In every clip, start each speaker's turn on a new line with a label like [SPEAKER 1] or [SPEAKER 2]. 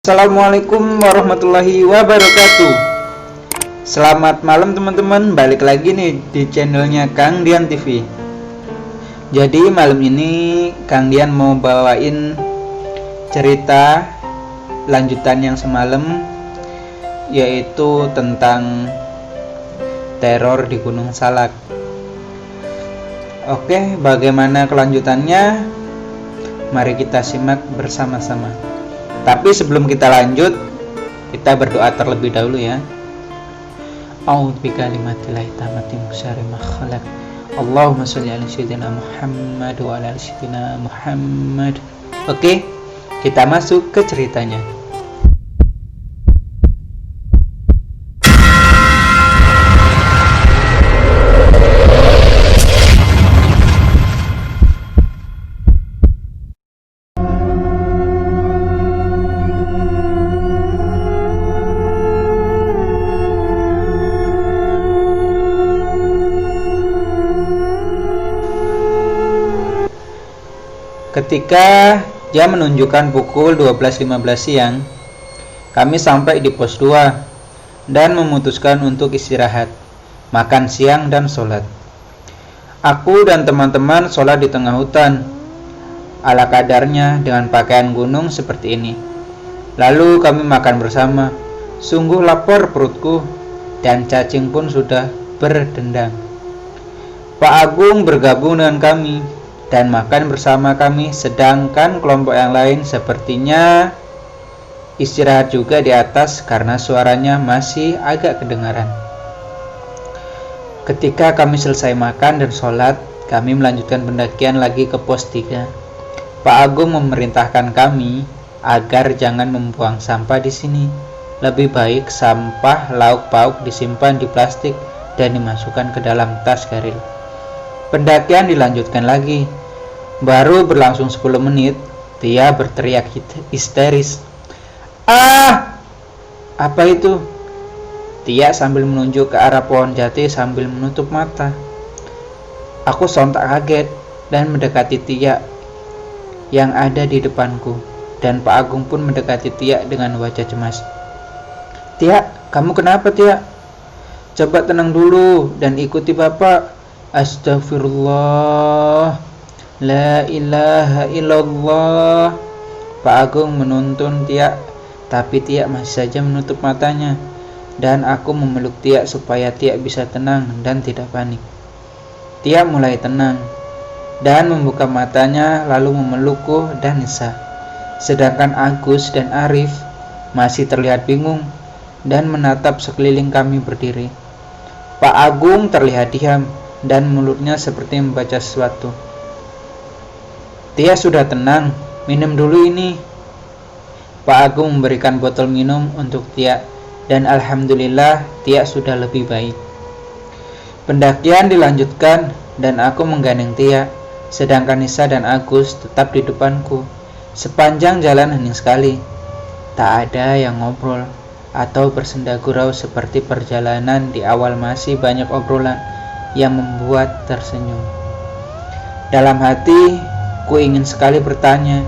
[SPEAKER 1] Assalamualaikum warahmatullahi wabarakatuh. Selamat malam teman-teman, balik lagi nih di channelnya Kang Dian TV. Jadi malam ini Kang Dian mau bawain cerita lanjutan yang semalam, yaitu tentang teror di Gunung Salak. Oke, bagaimana kelanjutannya? Mari kita simak bersama-sama. Tapi sebelum kita lanjut, kita berdoa terlebih dahulu ya. A'udzu bikalimatillahi tammati min syarri ma khalaq. Allahumma shalli ala sayyidina Muhammad wa ala ali sayyidina Muhammad. Oke, kita masuk ke ceritanya. Ketika jam menunjukkan pukul 12.15 siang, kami sampai di pos 2 dan memutuskan untuk istirahat, makan siang dan sholat. Aku dan teman-teman sholat di tengah hutan, ala kadarnya dengan pakaian gunung seperti ini. Lalu kami makan bersama. Sungguh lapar perutku dan cacing pun sudah berdendang. Pak Agung bergabung dengan kami dan makan bersama kami, sedangkan kelompok yang lain sepertinya istirahat juga di atas karena suaranya masih agak kedengaran. Ketika kami selesai makan dan sholat, kami melanjutkan pendakian lagi ke pos 3. Pak Agung memerintahkan kami agar jangan membuang sampah di sini. Lebih baik sampah lauk pauk disimpan di plastik dan dimasukkan ke dalam tas garil. Pendakian dilanjutkan lagi. Baru berlangsung 10 menit, Tia berteriak histeris. "Ah! Apa itu?" Tia sambil menunjuk ke arah pohon jati sambil menutup mata. Aku sontak kaget dan mendekati Tia yang ada di depanku, dan Pak Agung pun mendekati Tia dengan wajah cemas. "Tia, kamu kenapa, Tia? Coba tenang dulu dan ikuti Bapak." "Astagfirullah. La ilaha illallah." Pak Agung menuntun Tia, tapi Tia masih saja menutup matanya, dan aku memeluk Tia supaya Tia bisa tenang dan tidak panik. Tia mulai tenang dan membuka matanya, lalu memelukku dan Nisa. Sedangkan Agus dan Arif masih terlihat bingung dan menatap sekeliling kami berdiri. Pak Agung terlihat diam dan mulutnya seperti membaca sesuatu. "Tia sudah tenang, minum dulu ini." Pak Agung memberikan botol minum untuk Tia, dan alhamdulillah Tia sudah lebih baik. Pendakian dilanjutkan dan aku menggandeng Tia, sedangkan Nisa dan Agus tetap di depanku. Sepanjang jalan hening sekali, tak ada yang ngobrol atau bersenda gurau seperti perjalanan di awal. Masih banyak obrolan yang membuat tersenyum. Dalam hati, ku ingin sekali bertanya,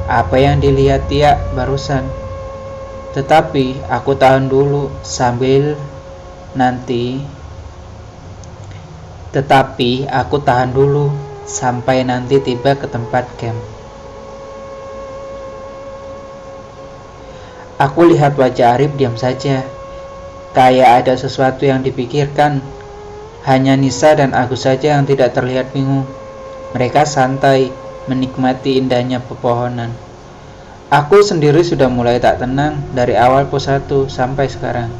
[SPEAKER 1] apa yang dilihat Tia barusan? Tetapi aku tahan dulu sampai nanti tiba ke tempat camp. Aku lihat wajah Arif diam saja, kayak ada sesuatu yang dipikirkan. Hanya Nisa dan Agus saja yang tidak terlihat bingung. Mereka santai menikmati indahnya pepohonan. Aku sendiri sudah mulai tak tenang dari awal pos 1 sampai sekarang.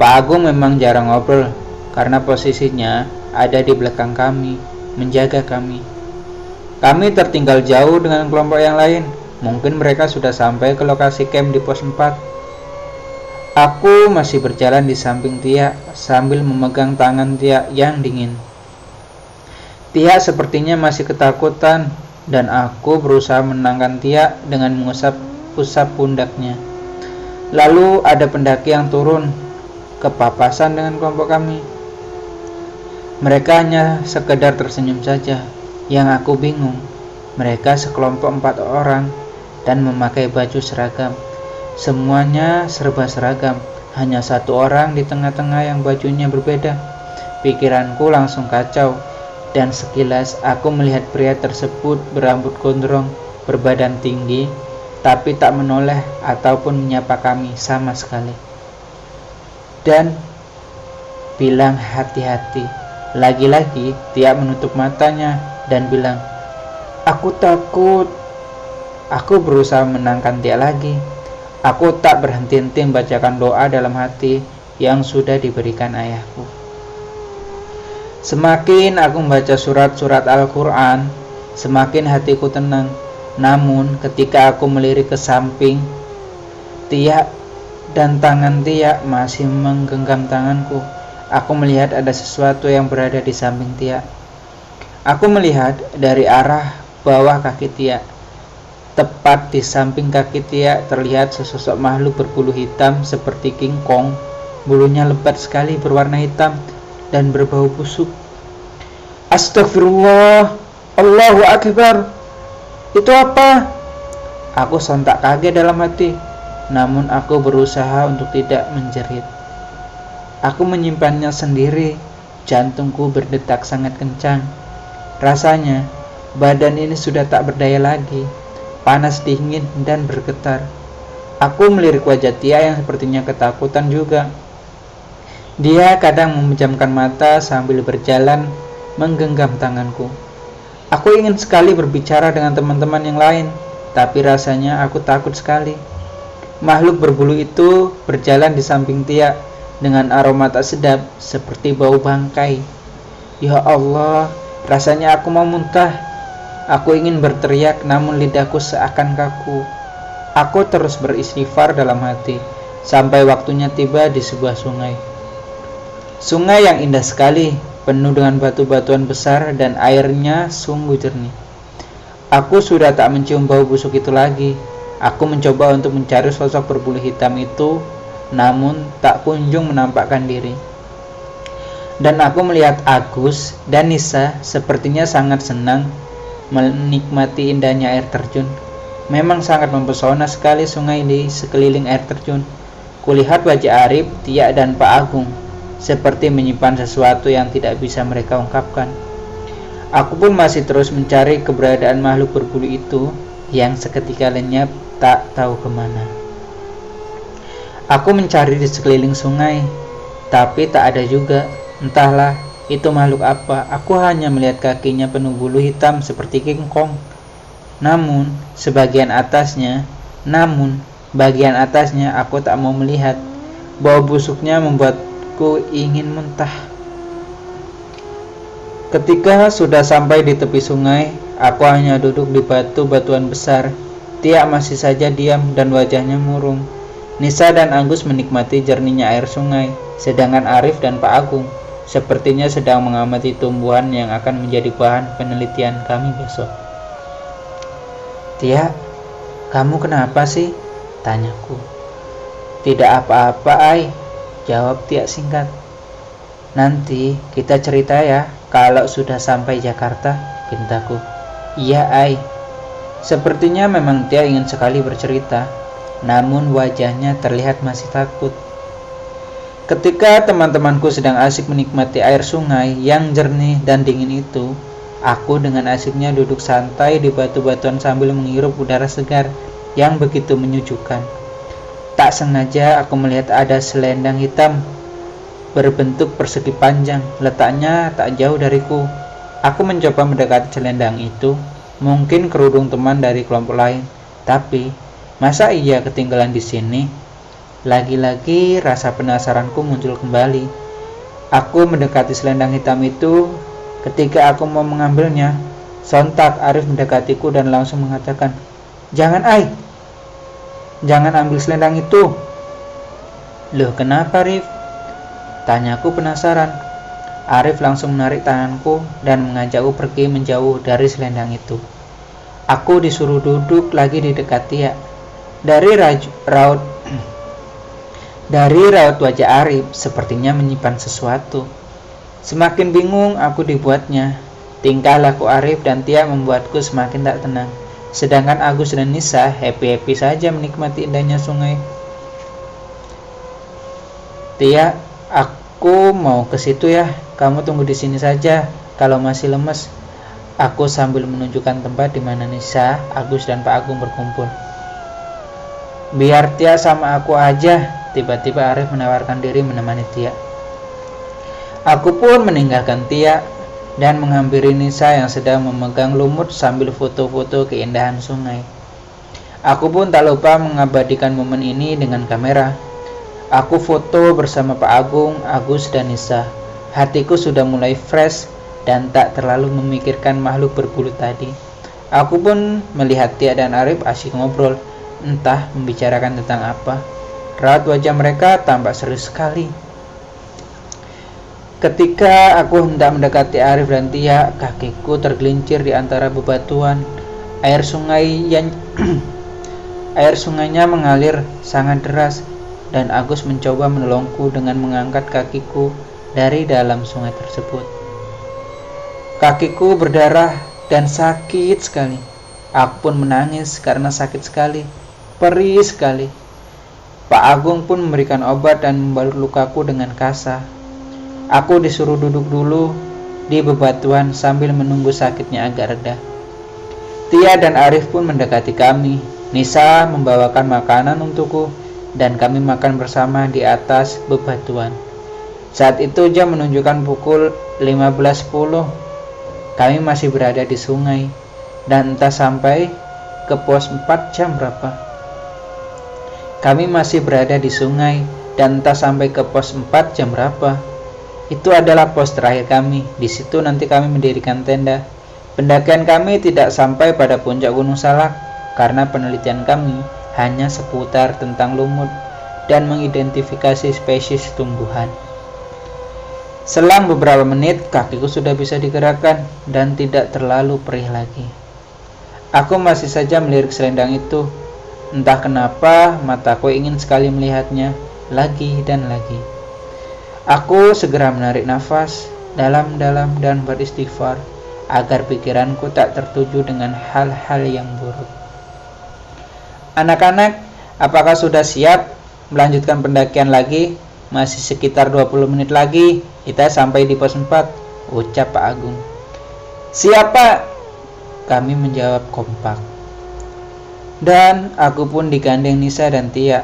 [SPEAKER 1] Pak Agung memang jarang ngobrol karena posisinya ada di belakang kami, menjaga kami. Kami tertinggal jauh dengan kelompok yang lain. Mungkin mereka sudah sampai ke lokasi camp di pos 4. Aku masih berjalan di samping Tia sambil memegang tangan Tia yang dingin. Tia sepertinya masih ketakutan, dan aku berusaha menenangkan Tia dengan mengusap-usap pundaknya. Lalu ada pendaki yang turun ke papasan dengan kelompok kami. Mereka hanya sekedar tersenyum saja. Yang aku bingung, mereka sekelompok 4 orang dan memakai baju seragam. Semuanya serba seragam, hanya satu orang di tengah-tengah yang bajunya berbeda. Pikiranku langsung kacau, dan sekilas aku melihat pria tersebut berambut gondrong, berbadan tinggi, tapi tak menoleh ataupun menyapa kami sama sekali. Dan bilang hati-hati. Lagi-lagi Tia menutup matanya dan bilang, "Aku takut." Aku berusaha menenangkan Tia lagi. Aku tak berhenti-henti membacakan doa dalam hati yang sudah diberikan ayahku. Semakin aku membaca surat-surat Al-Quran, semakin hatiku tenang. Namun ketika aku melirik ke samping Tia dan tangan Tia masih menggenggam tanganku, aku melihat ada sesuatu yang berada di samping Tia. Aku melihat dari arah bawah kaki Tia. Tepat di samping kaki Tia terlihat sesosok makhluk berbulu hitam seperti King Kong. Bulunya lebat sekali berwarna hitam dan berbau busuk. Astagfirullah, Allahu Akbar. Itu apa? Aku sontak kaget dalam hati, namun aku berusaha untuk tidak menjerit. Aku menyimpannya sendiri. Jantungku berdetak sangat kencang. Rasanya badan ini sudah tak berdaya lagi, panas dingin dan bergetar. Aku melirik wajah Tia yang sepertinya ketakutan juga. Dia kadang memejamkan mata sambil berjalan menggenggam tanganku. Aku ingin sekali berbicara dengan teman-teman yang lain, tapi rasanya aku takut sekali. Makhluk berbulu itu berjalan di samping Tia dengan aroma tak sedap seperti bau bangkai. Ya Allah, rasanya aku mau muntah. Aku ingin berteriak, namun lidahku seakan kaku. Aku terus beristighfar dalam hati sampai waktunya tiba di sebuah sungai. Sungai yang indah sekali, penuh dengan batu-batuan besar dan airnya sungguh jernih. Aku sudah tak mencium bau busuk itu lagi. Aku mencoba untuk mencari sosok berbulu hitam itu, namun tak kunjung menampakkan diri. Dan aku melihat Agus dan Nisa sepertinya sangat senang menikmati indahnya air terjun. Memang sangat mempesona sekali sungai di sekeliling air terjun. Kulihat wajah Arif, Tia dan Pak Agung seperti menyimpan sesuatu yang tidak bisa mereka ungkapkan. Aku pun masih terus mencari keberadaan makhluk berbulu itu yang seketika lenyap tak tahu kemana. Aku mencari di sekeliling sungai, tapi tak ada juga. Entahlah itu makhluk apa. Aku hanya melihat kakinya penuh bulu hitam seperti King Kong. Namun bagian atasnya aku tak mau melihat. Bau busuknya membuatku ingin muntah. Ketika sudah sampai di tepi sungai, aku hanya duduk di batu-batuan besar. Tia masih saja diam dan wajahnya murung. Nisa dan Agus menikmati jernihnya air sungai, sedangkan Arif dan Pak Agung sepertinya sedang mengamati tumbuhan yang akan menjadi bahan penelitian kami besok. "Tia, kamu kenapa sih?" tanyaku. "Tidak apa-apa, Ai," jawab Tia singkat. "Nanti kita cerita ya kalau sudah sampai Jakarta," pintaku. "Iya, Ai." Sepertinya memang Tia ingin sekali bercerita, namun wajahnya terlihat masih takut. Ketika teman-temanku sedang asik menikmati air sungai yang jernih dan dingin itu, aku dengan asiknya duduk santai di batu-batuan sambil menghirup udara segar yang begitu menyejukkan. Tak sengaja aku melihat ada selendang hitam berbentuk persegi panjang, letaknya tak jauh dariku. Aku mencoba mendekati selendang itu, mungkin kerudung teman dari kelompok lain, tapi masa iya ketinggalan di sini? Lagi-lagi rasa penasaranku muncul kembali. Aku mendekati selendang hitam itu. Ketika aku mau mengambilnya, sontak Arif mendekatiku dan langsung mengatakan, "Jangan, Ai, jangan ambil selendang itu." "Loh, kenapa, Rif?" tanyaku penasaran. Arif langsung menarik tanganku dan mengajakku pergi menjauh dari selendang itu. Aku disuruh duduk lagi di dekat Tia. Dari raut wajah Arif sepertinya menyimpan sesuatu. Semakin bingung aku dibuatnya. Tingkah laku Arif dan Tia membuatku semakin tak tenang. Sedangkan Agus dan Nisa happy-happy saja menikmati indahnya sungai. Tia, aku mau ke situ ya. Kamu tunggu di sini saja kalau masih lemes. Aku sambil menunjukkan tempat di mana Nisa, Agus dan Pak Agung berkumpul. Biar Tia sama aku aja. Tiba-tiba Arif menawarkan diri menemani Tia. Aku pun meninggalkan Tia dan menghampiri Nisa yang sedang memegang lumut sambil foto-foto keindahan sungai. Aku pun tak lupa mengabadikan momen ini dengan kamera. Aku foto bersama Pak Agung, Agus, dan Nisa. Hatiku sudah mulai fresh dan tak terlalu memikirkan makhluk berbulu tadi. Aku pun melihat Tia dan Arif asyik ngobrol, entah membicarakan tentang apa. Raut wajah mereka tampak serius sekali. Ketika aku hendak mendekati Arif dan Tia, kakiku tergelincir di antara bebatuan. Air sungainya mengalir sangat deras, dan Agus mencoba menolongku dengan mengangkat kakiku dari dalam sungai tersebut. Kakiku berdarah dan sakit sekali. Aku pun menangis karena sakit sekali, perih sekali. Pak Agung pun memberikan obat dan membalut lukaku dengan kasa. Aku disuruh duduk dulu di bebatuan sambil menunggu sakitnya agak reda. Tia dan Arif pun mendekati kami. Nisa membawakan makanan untukku dan kami makan bersama di atas bebatuan. Saat itu jam menunjukkan pukul 15.10. Kami masih berada di sungai dan entah sampai ke pos 4 jam berapa. Kami masih berada di sungai dan entah sampai ke pos 4 jam berapa. Itu adalah pos terakhir kami. Di situ nanti kami mendirikan tenda. Pendakian kami tidak sampai pada puncak Gunung Salak karena penelitian kami hanya seputar tentang lumut dan mengidentifikasi spesies tumbuhan. Selang beberapa menit, kakiku sudah bisa digerakkan dan tidak terlalu perih lagi. Aku masih saja melirik selendang itu. Entah kenapa, mataku ingin sekali melihatnya lagi dan lagi. Aku segera menarik nafas dalam-dalam dan beristighfar agar pikiranku tak tertuju dengan hal-hal yang buruk. Anak-anak, apakah sudah siap melanjutkan pendakian lagi? Masih sekitar 20 menit lagi, kita sampai di pos 4, ucap Pak Agung. Siapa? Kami menjawab kompak. Dan aku pun digandeng Nisa dan Tia.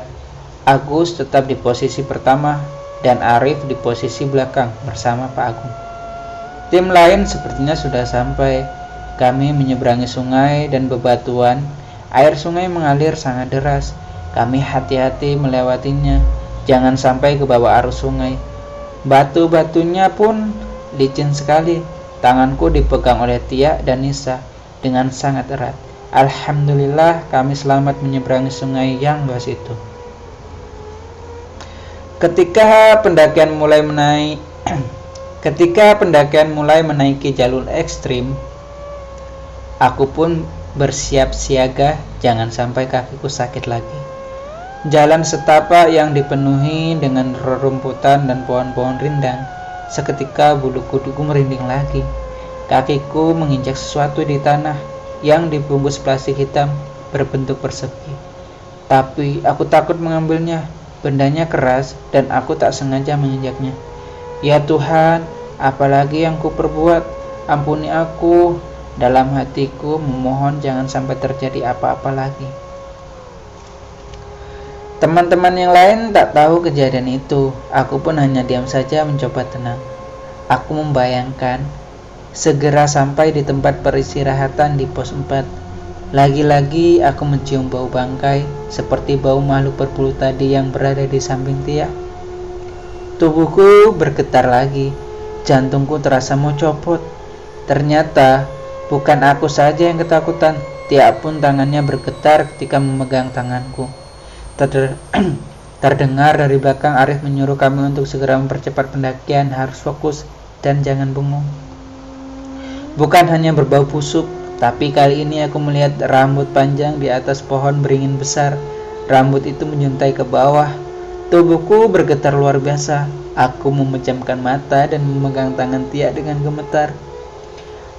[SPEAKER 1] Agus tetap di posisi pertama dan Arif di posisi belakang bersama Pak Agung. Tim lain sepertinya sudah sampai. Kami menyeberangi sungai dan bebatuan. Air sungai mengalir sangat deras. Kami hati-hati melewatinya, jangan sampai ke bawah arus sungai. Batu-batunya pun licin sekali. Tanganku dipegang oleh Tia dan Nisa dengan sangat erat. Alhamdulillah kami selamat menyeberangi sungai yang luas itu. Ketika pendakian mulai menaiki jalur ekstrim, aku pun bersiap siaga jangan sampai kakiku sakit lagi. Jalan setapak yang dipenuhi dengan rerumputan dan pohon-pohon rindang. Seketika bulu kuduku merinding lagi. Kakiku menginjak sesuatu di tanah yang dibungkus plastik hitam berbentuk persegi. Tapi aku takut mengambilnya. Bendanya keras dan aku tak sengaja menginjaknya. Ya Tuhan, apalagi yang kuperbuat? Ampuni aku. Dalam hatiku memohon jangan sampai terjadi apa-apa lagi. Teman-teman yang lain tak tahu kejadian itu. Aku pun hanya diam saja mencoba tenang. Aku membayangkan segera sampai di tempat peristirahatan di pos 4. Lagi-lagi aku mencium bau bangkai seperti bau makhluk berbulu tadi yang berada di samping Tia. Tubuhku bergetar lagi. Jantungku terasa mau copot. Ternyata bukan aku saja yang ketakutan. Tia pun tangannya bergetar ketika memegang tanganku. Terdengar dari belakang Arif menyuruh kami untuk segera mempercepat pendakian, harus fokus dan jangan bengong. Bukan hanya berbau busuk, tapi kali ini aku melihat rambut panjang di atas pohon beringin besar. Rambut itu menyuntai ke bawah. Tubuhku bergetar luar biasa. Aku memejamkan mata dan memegang tangan Tia dengan gemetar.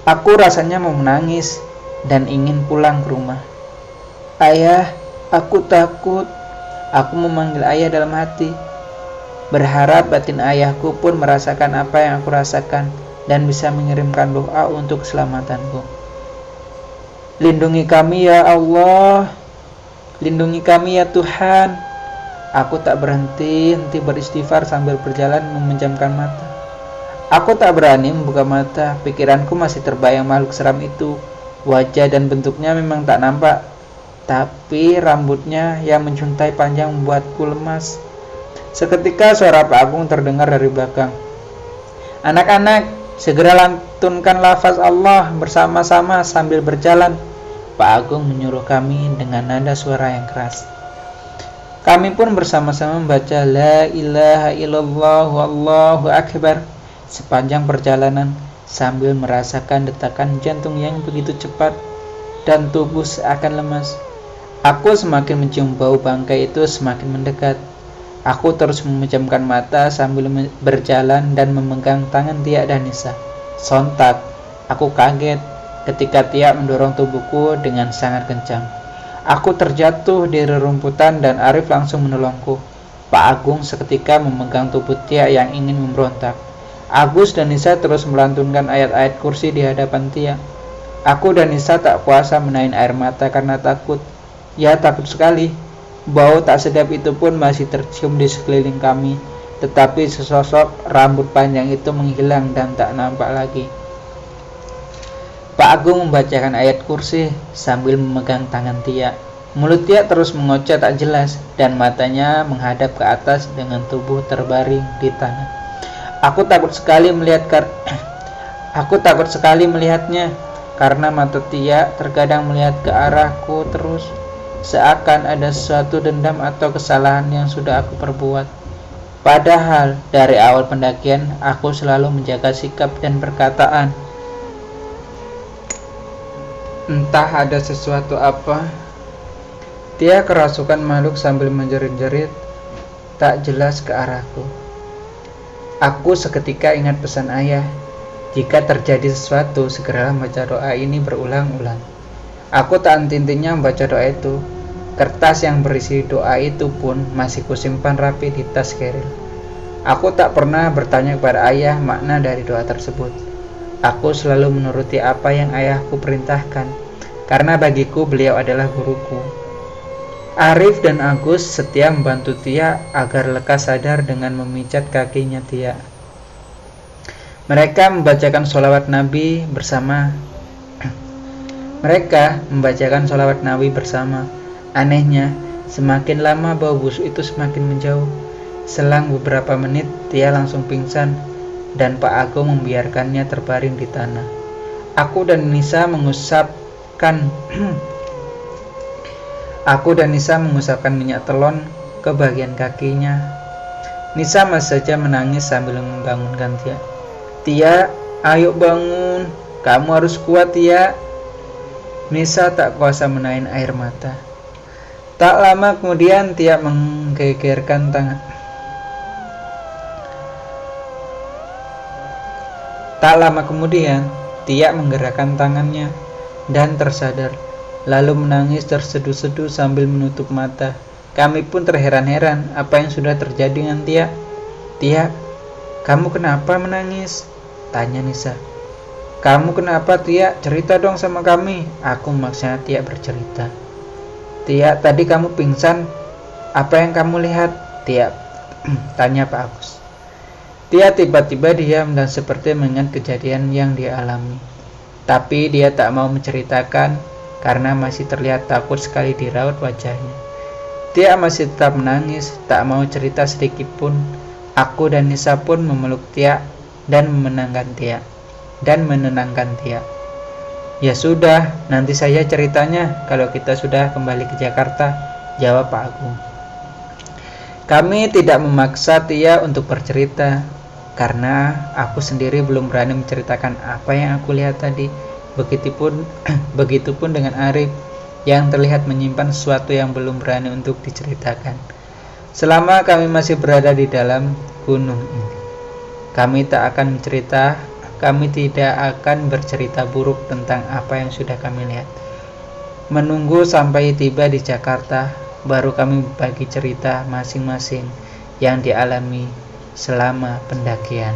[SPEAKER 1] Aku rasanya mau menangis. dan ingin pulang ke rumah. Ayah, aku takut. Aku memanggil ayah dalam hati, berharap batin ayahku pun merasakan apa yang aku rasakan dan bisa mengirimkan doa untuk keselamatanku. Lindungi kami ya Allah, lindungi kami ya Tuhan. Aku tak berhenti-henti beristighfar sambil berjalan memejamkan mata. Aku tak berani membuka mata, pikiranku masih terbayang makhluk seram itu. Wajah dan bentuknya memang tak nampak, tapi rambutnya yang menjuntai panjang membuatku lemas. Seketika suara Pak Agung terdengar dari belakang. Anak-anak, segera lantunkan lafaz Allah bersama-sama sambil berjalan. Pak Agung menyuruh kami dengan nada suara yang keras. Kami pun bersama-sama membaca La ilaha illallah wallahu akbar sepanjang perjalanan sambil merasakan detakan jantung yang begitu cepat dan tubuh seakan lemas. Aku semakin mencium bau bangkai itu semakin mendekat. Aku terus memejamkan mata sambil berjalan dan memegang tangan Tia dan Nisa. Sontak, aku kaget ketika Tia mendorong tubuhku dengan sangat kencang. Aku terjatuh di rerumputan dan Arif langsung menolongku. Pak Agung seketika memegang tubuh Tia yang ingin memberontak. Agus dan Nisa terus melantunkan ayat-ayat kursi di hadapan Tia. Aku dan Nisa tak kuasa menahan air mata karena takut. Ya, takut sekali. Bau tak sedap itu pun masih tercium di sekeliling kami. Tetapi sesosok rambut panjang itu menghilang dan tak nampak lagi. Pak Agung membacakan ayat kursi sambil memegang tangan Tia. Mulut Tia terus mengoceh tak jelas dan matanya menghadap ke atas dengan tubuh terbaring di tanah. Aku takut sekali melihatnya karena mata Tia terkadang melihat ke arahku terus, seakan ada sesuatu dendam atau kesalahan yang sudah aku perbuat. Padahal dari awal pendakian aku selalu menjaga sikap dan perkataan. Entah ada sesuatu apa. Tia kerasukan makhluk sambil menjerit-jerit tak jelas ke arahku. Aku seketika ingat pesan ayah, jika terjadi sesuatu segeralah membaca doa ini berulang-ulang. Aku tak henti-hentinya membaca doa itu. Kertas yang berisi doa itu pun masih kusimpan rapi di tas keril. Aku tak pernah bertanya kepada ayah makna dari doa tersebut. Aku selalu menuruti apa yang ayahku perintahkan, karena bagiku beliau adalah guruku. Arif dan Agus setia membantu Tia agar lekas sadar dengan memijat kakinya Tia. Mereka membacakan sholawat Nabi bersama. Anehnya, semakin lama bau busuk itu semakin menjauh. Selang beberapa menit, Tia langsung pingsan dan Pak Agung membiarkannya terbaring di tanah. Aku dan Nisa mengusapkan minyak telon ke bagian kakinya. Nisa masih saja menangis sambil membangunkan Tia. Tia, ayo bangun, kamu harus kuat Tia. Nisa tak kuasa menahan air mata. Tak lama kemudian Tia menggegerkan tangan. Tia menggerakkan tangannya dan tersadar, lalu menangis terseduh-seduh sambil menutup mata. Kami pun terheran-heran apa yang sudah terjadi dengan Tia. Tia, kamu kenapa menangis? Tanya Nisa. Kamu kenapa Tia? Cerita dong sama kami. Aku memaksa Tia bercerita. Tia, tadi kamu pingsan. Apa yang kamu lihat? Tia tanya Pak Agus. Tia tiba-tiba diam dan seperti mengingat kejadian yang dia alami. Tapi dia tak mau menceritakan karena masih terlihat takut sekali di raut wajahnya. Tia masih tetap menangis, tak mau cerita sedikit pun. Aku dan Nisa pun memeluk Tia dan menenangkan Tia. Ya sudah, nanti saja ceritanya kalau kita sudah kembali ke Jakarta, jawab Pak Agung. Kami tidak memaksa Tia untuk bercerita, karena aku sendiri belum berani menceritakan apa yang aku lihat tadi. Begitupun dengan Arif yang terlihat menyimpan sesuatu yang belum berani untuk diceritakan. Selama kami masih berada di dalam gunung ini, kami tak akan kami tidak akan bercerita buruk tentang apa yang sudah kami lihat. Menunggu sampai tiba di Jakarta, baru kami berbagi cerita masing-masing yang dialami selama pendakian.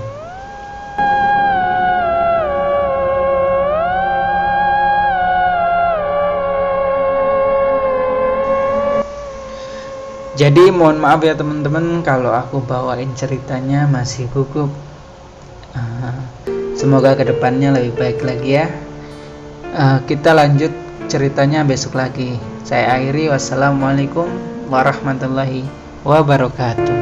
[SPEAKER 1] Jadi mohon maaf ya teman-teman kalau aku bawain ceritanya masih gugup. Semoga kedepannya lebih baik lagi ya. Kita lanjut ceritanya besok lagi. Saya akhiri, wassalamualaikum warahmatullahi wabarakatuh.